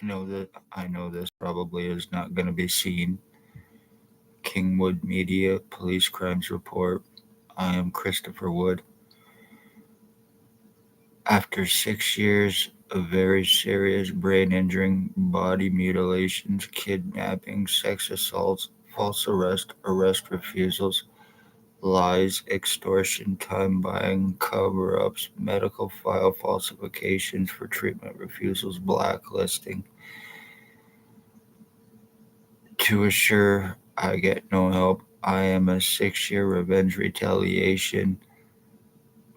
I know this probably is not going to be seen. Kingwood Media Police Crimes Report. I am Christopher Wood. After 6 years of very serious brain injuring, body mutilations, kidnapping, sex assaults, false arrest refusals, lies, extortion, time buying, cover ups, medical file falsifications for treatment refusals, blacklisting, to assure I get no help, I am a 6 year revenge retaliation,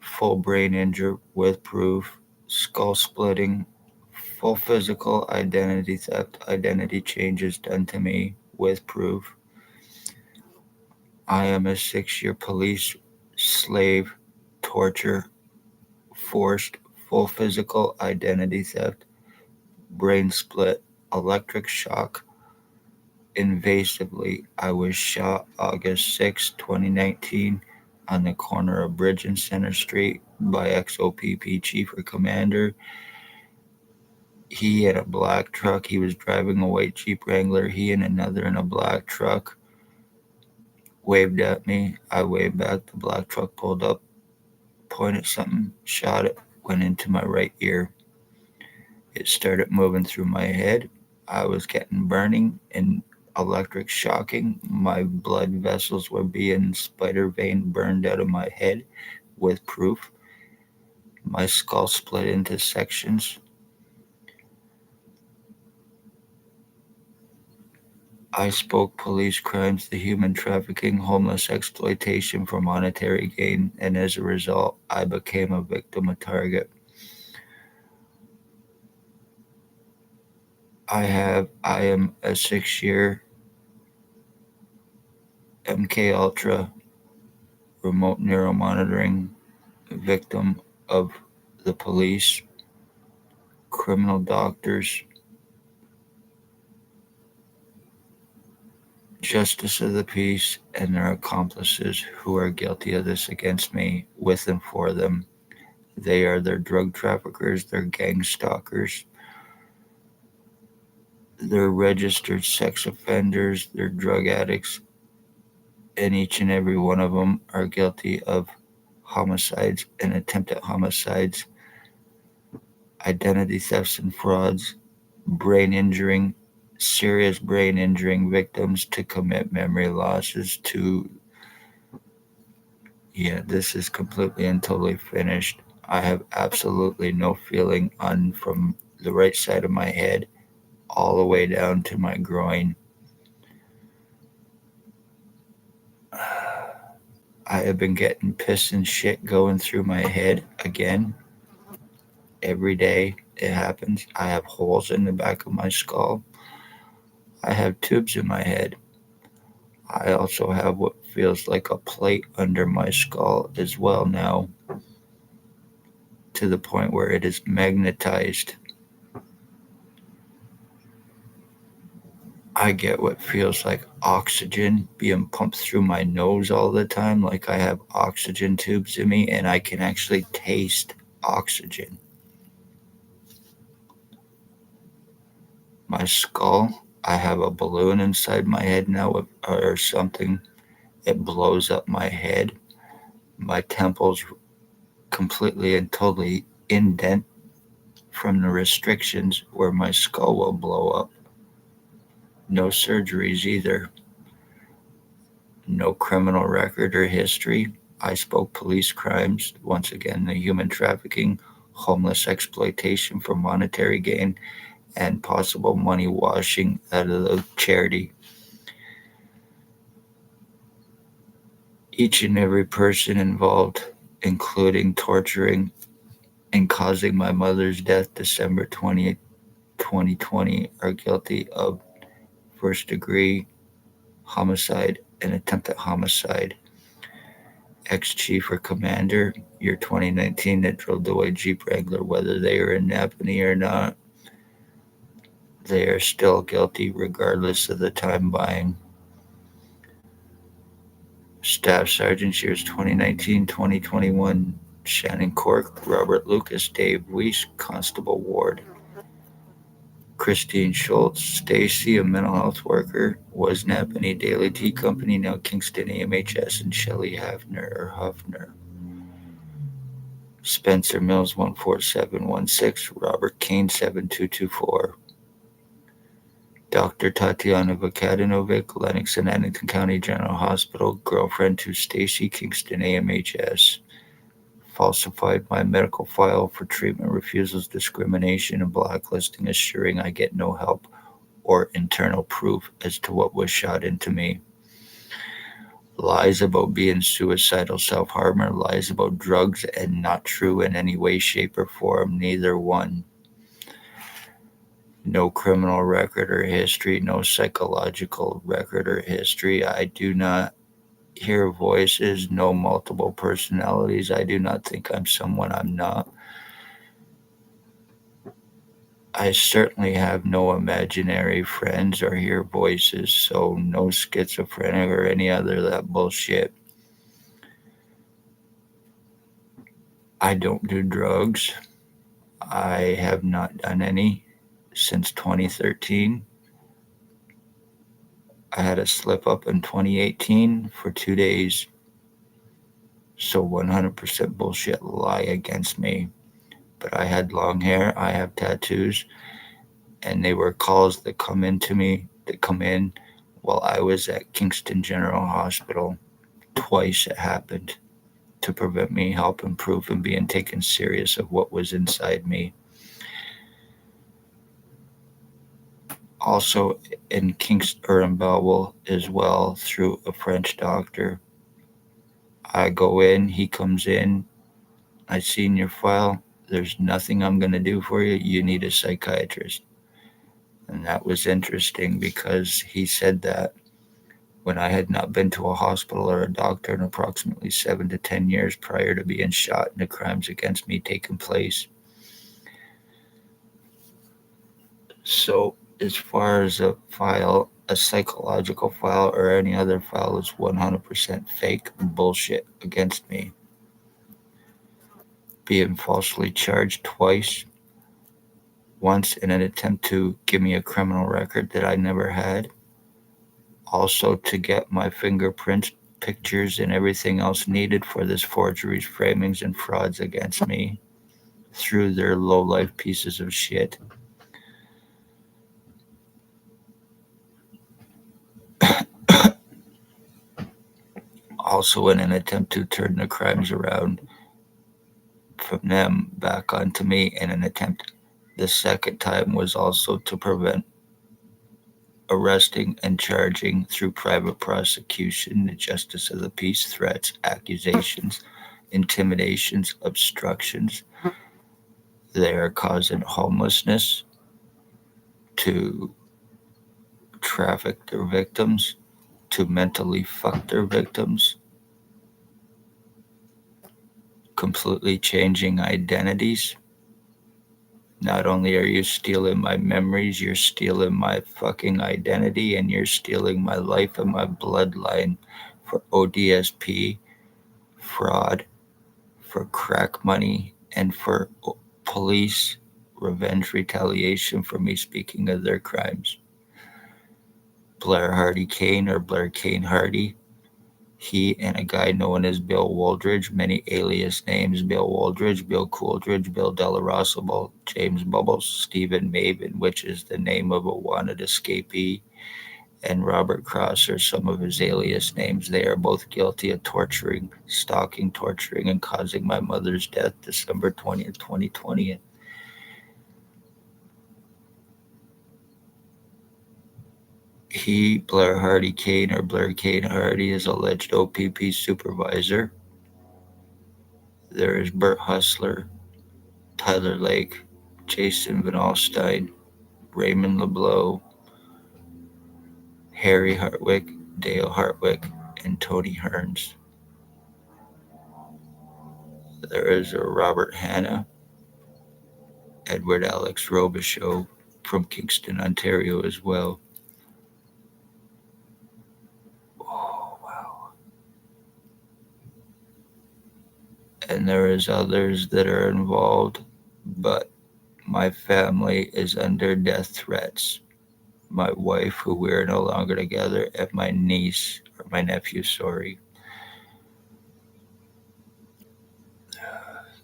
full brain injury with proof, skull splitting, full physical identity theft, identity changes done to me with proof. I am a 6 year police slave, torture, forced, full physical identity theft, brain split, electric shock, invasively. I was shot August 6, 2019 on the corner of Bridge and Center Street by XOPP Chief or Commander. He had a black truck. He was driving a white Jeep Wrangler. He and another in a black truck waved at me. I waved back. The black truck pulled up, pointed something, shot it, went into my right ear. It started moving through my head. I was getting burning and electric shocking. My blood vessels were being spider vein burned out of my head with proof. My skull split into sections. I spoke police crimes, the human trafficking, homeless exploitation for monetary gain, and as a result, I became a victim, a target. I am a 6 year MK Ultra remote neuromonitoring victim of the police, criminal doctors, justice of the peace, and their accomplices who are guilty of this against me, with and for them. They are their drug traffickers, their gang stalkers, their registered sex offenders, their drug addicts, and each and every one of them are guilty of homicides and attempted homicides, identity thefts and frauds, brain injuring, serious brain injuring victims to commit memory losses to, yeah, this is completely and totally finished. I have absolutely no feeling on from the right side of my head all the way down to my groin. I have been getting piss and shit going through my head again every day. It happens. I have holes in the back of my skull. I have tubes in my head. I also have what feels like a plate under my skull as well now, to the point where it is magnetized. I get what feels like oxygen being pumped through my nose all the time, like I have oxygen tubes in me and I can actually taste oxygen. My skull, I have a balloon inside my head now or something. It blows up my head. My temples completely and totally indent from the restrictions where my skull will blow up. No surgeries either. No criminal record or history. I spoke police crimes, once again, the human trafficking, homeless exploitation for monetary gain, and possible money washing out of the charity. Each and every person involved, including torturing and causing my mother's death December 20th, 2020, are guilty of first degree homicide and attempted homicide. Ex chief or commander, year 2019, that drove the white Jeep Wrangler, whether they are in Napanee or not, they are still guilty regardless of the time buying. Staff Sergeants, years 2019, 2021, Shannon Cork, Robert Lucas, Dave Weiss, Constable Ward. Christine Schultz, Stacy, a mental health worker, was Napanee Daily Tea Company, now Kingston AMHS, and Shelley Huffner. Spencer Mills 14716, Robert Kane 7224. Dr. Tatiana Vukadinovic, Lennox and Addington County General Hospital, girlfriend to Stacy, Kingston AMHS. Falsified my medical file for treatment refusals, discrimination, and blacklisting, assuring I get no help or internal proof as to what was shot into me. Lies about being suicidal self-harmer, lies about drugs, and not true in any way, shape, or form, neither one. No criminal record or history, no psychological record or history. I do not hear voices, no multiple personalities. I do not think I'm someone I'm not. I certainly have no imaginary friends or hear voices, so no schizophrenic or any other of that bullshit. I don't do drugs. I have not done any since 2013. I had a slip up in 2018 for 2 days. So 100% bullshit lie against me. But I had long hair, I have tattoos, and they were calls that come in while I was at Kingston General Hospital. Twice it happened to prevent me helping proof and being taken serious of what was inside me. Also in Kingston or in Belleville as well through a French doctor. I go in, he comes in, I seen your file. There's nothing I'm going to do for you. You need a psychiatrist. And that was interesting because he said that when I had not been to a hospital or a doctor in approximately 7 to 10 years prior to being shot and the crimes against me taking place. So, as far as a file, a psychological file, or any other file is 100% fake bullshit against me. Being falsely charged twice, once in an attempt to give me a criminal record that I never had, also to get my fingerprints, pictures, and everything else needed for this forgeries, framings, and frauds against me through their low-life pieces of shit. Also in an attempt to turn the crimes around from them back onto me in an attempt. The second time was also to prevent arresting and charging through private prosecution, the justice of the peace, threats, accusations, intimidations, obstructions. They are causing homelessness, to traffic their victims, to mentally fuck their victims, completely changing identities. Not only are you stealing my memories, you're stealing my fucking identity and you're stealing my life and my bloodline for ODSP, fraud, for crack money, and for police revenge retaliation for me speaking of their crimes. Blair Hardy Kane or Blair Kane Hardy, he and a guy known as Bill Wooldridge, many alias names: Bill Wooldridge, Bill Cooldridge, Bill Delarossable, James Bubbles, Stephen Maven, which is the name of a wanted escapee, and Robert Cross are some of his alias names. They are both guilty of torturing, stalking, torturing, and causing my mother's death December 20th, 2020. He, Blair Hardy Kane or Blair Kane Hardy, is alleged OPP supervisor. There is Bert Hustler, Tyler Lake, Jason Van Alstyne, Raymond LeBlanc, Harry Hartwick, Dale Hartwick, and Tony Hearns. There is a Robert Hanna, Edward Alex Robichaud from Kingston, Ontario as well. Oh, wow. And there is others that are involved, but My family is under death threats. My wife, who we are no longer together, and my niece, or my nephew, sorry.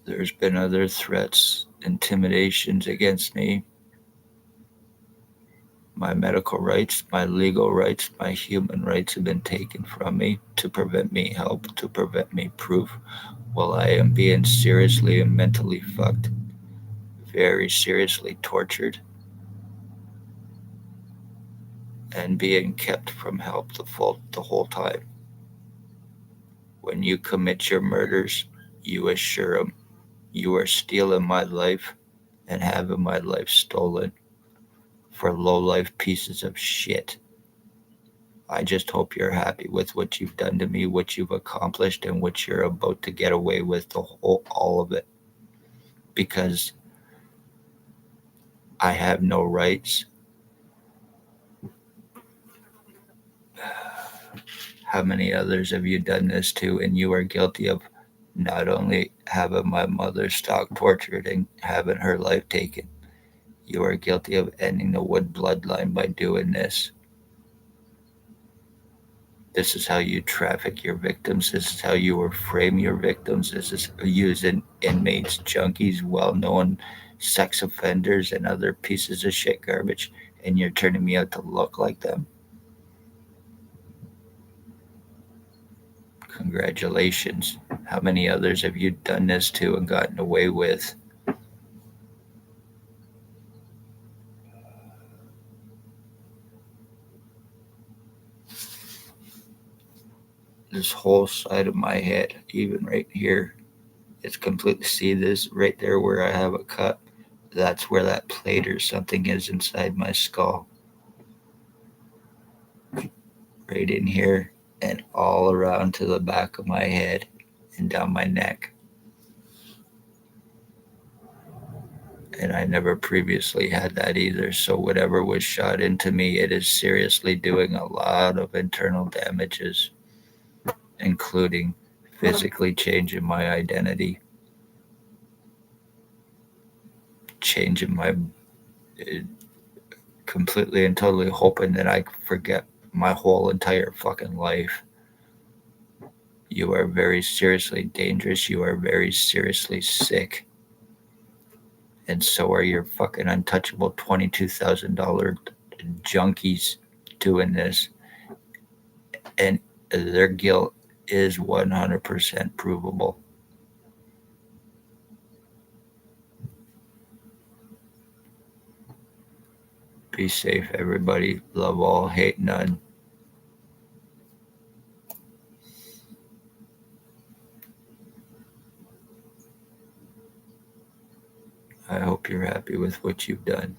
There's been other threats, intimidations against me. My medical rights, my legal rights, my human rights have been taken from me to prevent me help, to prevent me proof, while I am being seriously and mentally fucked, very seriously tortured, and being kept from help the whole time. When you commit your murders, you assure them you are stealing my life and having my life stolen for low life pieces of shit. I just hope you're happy with what you've done to me, what you've accomplished, and what you're about to get away with all of it. Because I have no rights. How many others have you done this to? And you are guilty of not only having my mother stalked, tortured, and having her life taken, you are guilty of ending the Wood bloodline by doing this. This is how you traffic your victims. This is how you frame your victims. This is using inmates, junkies, well known sex offenders, and other pieces of shit garbage. And you're turning me out to look like them. Congratulations. How many others have you done this to and gotten away with? This whole side of my head, even right here, it's completely, see this right there where I have a cut? That's where that plate or something is inside my skull. Right in here and all around to the back of my head and down my neck. And I never previously had that either. So whatever was shot into me, it is seriously doing a lot of internal damages, including physically changing my identity, changing my completely and totally hoping that I forget my whole entire fucking life. You are very seriously dangerous. You are very seriously sick. And so are your fucking untouchable $22,000 junkies doing this. And their guilt is 100% provable. Be safe, everybody. Love all, hate none. I hope you're happy with what you've done.